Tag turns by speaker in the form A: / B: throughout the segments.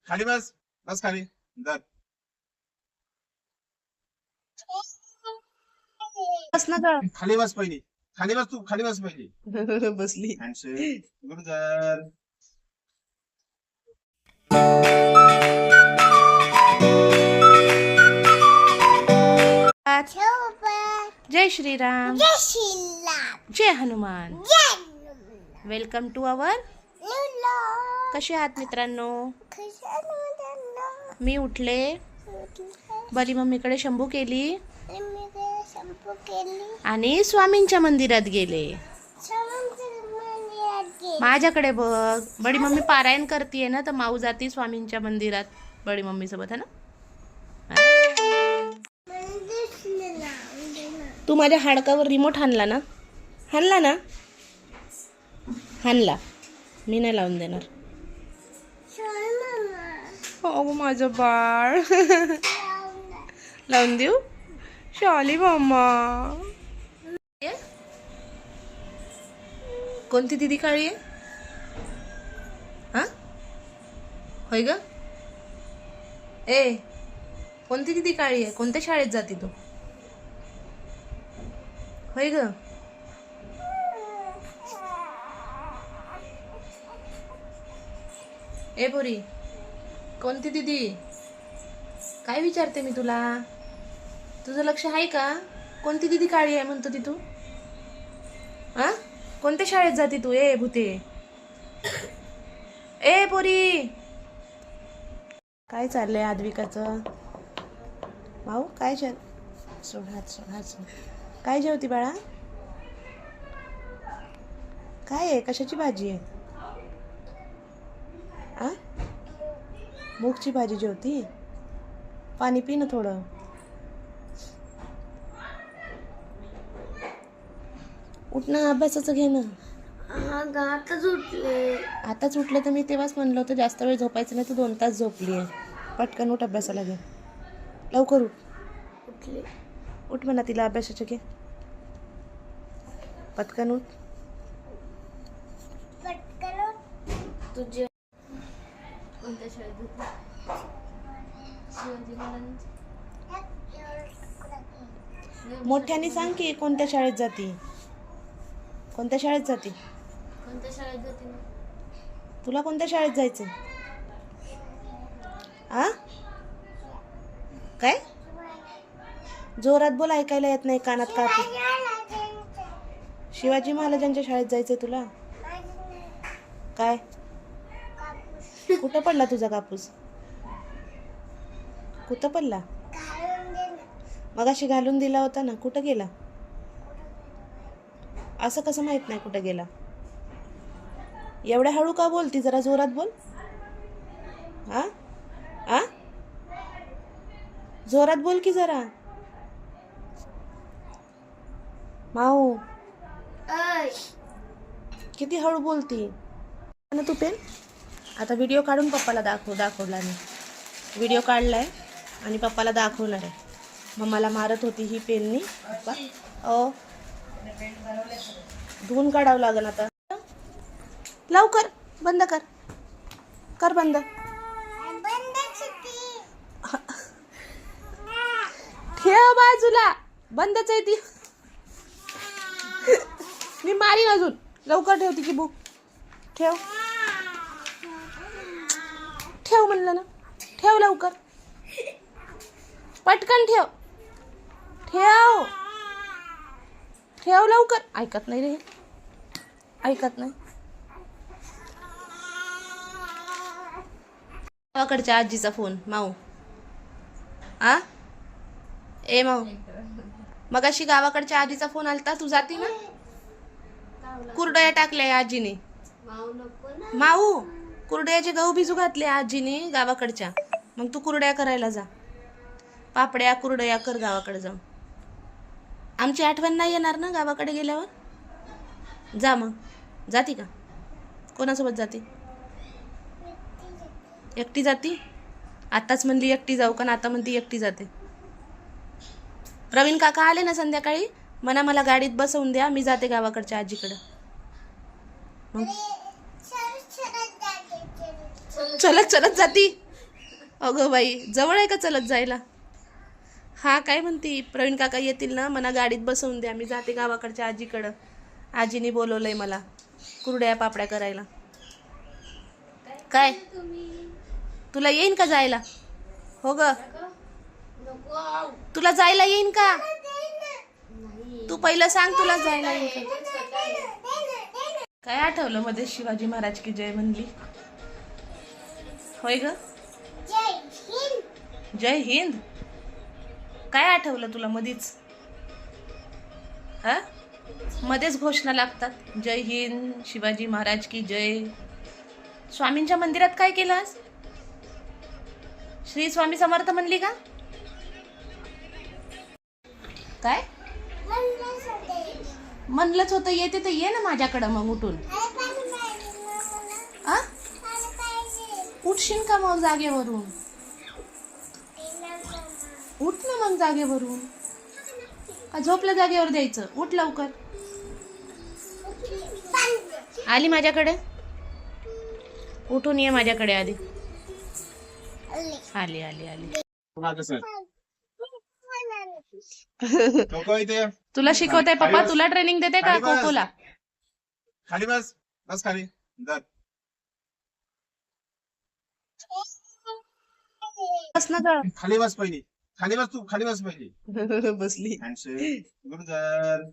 A: खाली बस. बस खाली. धर.
B: बस ना ग.
A: खाली बस पहिली. खाली बस तू. खाली बस पहिली.
B: बसली.
A: हँडशेक. Good girl.
B: जय श्रीराम.
C: जय श्रीराम.
B: जय हनुमान.
C: जय
B: वेलकम टू आवर.
C: लुला.
B: कसे आहात मित्रांनो?
C: खुशाल मुलांना.
B: मी उठले, बली मम्मीकडे शंभू केली
C: मी शंपू केली.
B: आणि स्वामींच्या मंदिरात गेले. माझ्याकडे बघ, बडी मम्मी पारायण करतीये ना, तर माऊ जाती स्वामींच्या मंदिरात बडी मम्मी सोबत, है ना. तू माझ्या हाडकावर रिमोट हाणला ना, हाणला ना, हाणला. मी नाही लावून देणार. हो माझं बाळ. लावून देऊ. शॉली मम्मा. कोणती दिदी काळी आहे? हा होय ग. ए, कोणती दिदी काळी आहे? कोणत्या शाळेत जाते तू? होय ग. ए पोरी, कोणती दिदी? काय विचारते मी तुला? तुझं लक्ष आहे का? कोणती दिदी काळी आहे म्हणतो ती तू? हा, कोणत्या शाळेत जाते तू? ए भूते. ए पोरी, काय चाललंय आद्विकाचं? भाऊ काय सोड हात, सोड हात, सोड. काय जेवती बाळा? काय आहे? कशाची भाजी आहे? आ, मूगची भाजी जेवती? पाणी पी ना थोडं. उठ ना, अभ्यासाचं घे ना.
C: आताच उठले.
B: आताच उठलं तर मी तेव्हाच म्हणलं होतं जास्त वेळ झोपायचं नाही, तू 2 तास झोपली आहे. पटकन उठ, अभ्यासाला घे. लवकर उठ.
C: उठले.
B: उठ म्हणा तिला, अभ्यासाचं घे. पटकन उठ.
C: पटकन उठ. तुझे कोणत्या शाळेत जाते? शिवाजी महाराजांची.
B: मोठ्याने सांग की कोणत्या शाळेत जाते? कोणत्या शाळेत जाते?
C: कोणत्या शाळेत जाते ना?
B: तुला कोणत्या शाळेत जायचं? आ, काय? जोरात बोल, ऐकायला येत नाही, कानात कापूस. शिवाजी महाराजांच्या शाळेत जायचंय तुला? काय? कुठं पडला तुझा कापूस? कुठं पडला? मगाशी घालून दिला होता ना, कुठं गेला? असं कसं माहित नाही कुठं गेला? एवढ्या हळू का बोलती? जरा जोरात बोल. आ आ जोरात बोल की जरा. माऊ किती हळू बोलती ना तू. पेन आता व्हिडिओ काढून पप्पाला दाखवला मी. व्हिडिओ काढलाय आणि पप्पाला दाखवणार आहे. मग मला मारत होती ही पेननी. पप्पा ओ, धुवून काढावं लागेल आता. लवकर बंद कर. कर बंद. ठेव बाजूला. बंदच आहे ती. मी मारीन अजून. लवकर ठेव तिची बुक. ठेव. ठेव म्हणलं ना. ठेव लवकर. पटकन ठेव. ठेव. ठेव लवकर. ऐकत नाही रे, ऐकत नाही. गावाकडच्या आजीचा फोन. माऊ आ ए माऊ, मगाशी गावाकडच्या आजीचा फोन आलता. तू जाती ना? कुरडया टाकल्या आजीने. माऊ, कुरड्याचे गहू भिजू घातले आजीने गावाकडच्या. मग तू कुरड्या करायला जा. पापड्या कुरडया कर गावाकडे जाऊन. आमची आठवण नाही येणार ना गावाकडे गेल्यावर? जा मग. जाती का? कोणासोबत जाती? एकटी जाती? आताच म्हणली एकटी जाऊ का, आता म्हणती एकटी जाते. प्रवीण काका आले ना संध्याकाळी, म्हणा मला गाडीत बसवून द्या, मी जाते गावाकडच्या आजीकडं. मग चलत चलत जाती. अगं बाई जवळ आहे का चलत जायला? हा काय म्हणती, प्रवीण काका येतील ना, मला गाडीत बसवून द्या, मी जाते गावाकडच्या आजीकडं. आजीने बोलवलंय मला कुरड्या पापड्या करायला. काय तुला येईन का जायला? हो ग, तुला जायला येईन का? तू पहिलं सांग तुला जायला येईन का? काय आठवलं मध्ये शिवाजी महाराज की जय म्हणली? होय ग, जय हिंद. काय आठवलं तुला मधीच? हा, मध्येच घोषणा लागतात, जय हिंद, शिवाजी महाराज की जय. स्वामींच्या मंदिरात काय केलंस? श्री स्वामी समर्थ म्हणली का? काय म्हणलंच होतं, येते तर ये ना माझ्याकडं मग उठून. आ, उठशील का मग जागेवरून? उठ ना मग जागेवरून. का झोपल्या जागेवर द्यायचं? उठ लवकर. आली माझ्याकडे, उठून ये माझ्याकडे आधी. आली आली आली.
A: मागं सर. कोको इथे.
B: तुला शिकवते पप्पा, तुला ट्रेनिंग देते का
A: खाली बस.
B: कोकोला?
A: खाली बस, बस खाली. धर.
B: बस ना ग.
A: खाली बस पहिली. खाली बस तू, खाली बस पहिली.
B: बसली.
A: हँडशेक. Good girl.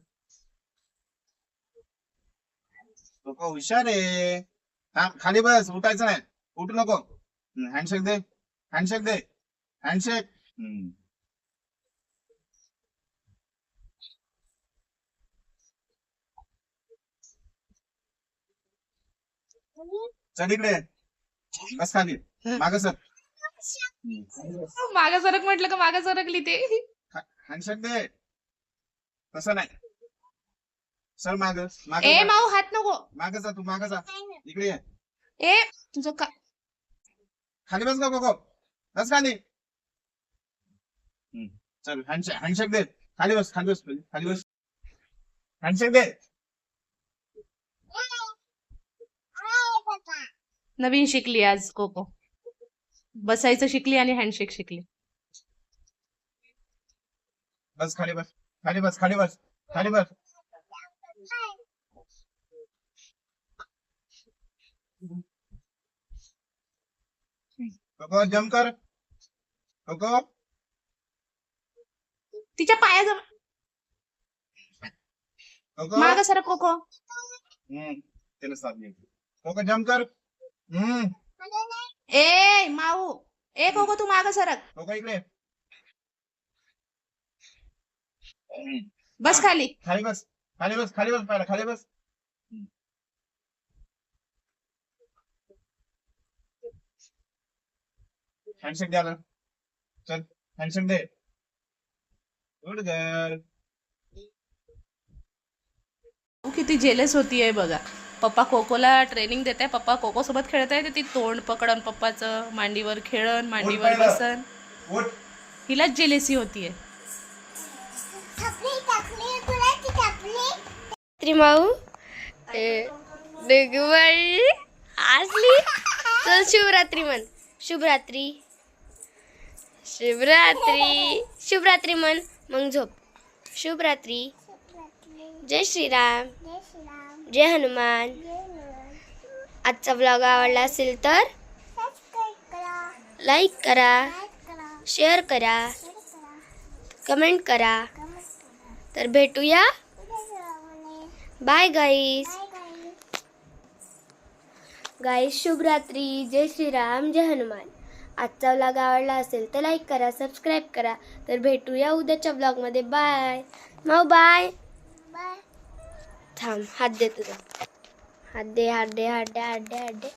A: कोको हुशार आहे. थांब, खाली बस, उठायचं नाही. उठू नको. हँडशेक दे, हँडशेक दे, हँडशेक. चल इकडे. बस खाली. मागं सर.
B: मागं सरक म्हटलं का मागं सरकली ते.
A: हँडशेक दे. तसं नाही. सर माग माग
B: ए माऊ हात नको.
A: माग जा, तू माग जा. इकडे ये.
B: ए तुझं का
A: खाली बस का कोको. बस खाली. चल हँडशेक, हँडशेक दे. खाली बस, खाली बस पहिले. खाली बस. हँडशेक दे.
B: नवीन शिकली आज कोको, बसायचं शिकली आणि हँडशेक शिकली.
A: बस खाली बस, खाली बस, खाली बस, खाली बस. कोको जम्प कर. कोको.
B: तिच्या पायाजवळ.
A: कोको.
B: मागं सरक कोको.
A: त्याला साथ नाही. कोको जम्प कर.
B: ए माऊ, ए कोको तू मागं सरक.
A: कोको इकडे.
B: बस खाली.
A: खाली बस, खाली बस, खाली बस पहिला, खाली बस. हँडशेक द्या ना. चल हँडशेक दे. Good girl.
B: किती जेलस होतीये बघा. पप्पा कोकोला ट्रेनिंग देत आहे, पप्पा कोको सोबत खेळत आहे, ती तोंड पकडन पप्पाचं, मांडीवर खेळन, मांडीवर बसन.
A: उठ.
B: हिलाच जेलेसी होतीये.
C: त्रिमाऊ डगवाई असली. चल शिवरात्री म्हण. शुभरात्री, शिवरात्री, शिवरात्री म्हण, मग झोप. शुभरात्री. जय श्रीराम, जय हनुमान. आजचा व्लॉग आवडला असेल तर लाईक करा, शेअर करा, कमेंट करा. तर भेटूया. बाय गाईस. गाईस शुभरात्री, जय श्रीराम, जय हनुमान. आजचा व्लॉग आवडला असेल तर लाईक करा, सबस्क्राईब करा. तर भेटूया उद्याच्या व्लॉगमध्ये. बाय माऊ. बाय. थांब हात दे तुझा. हात दे, हात दे, हात दे, हात दे, हात दे.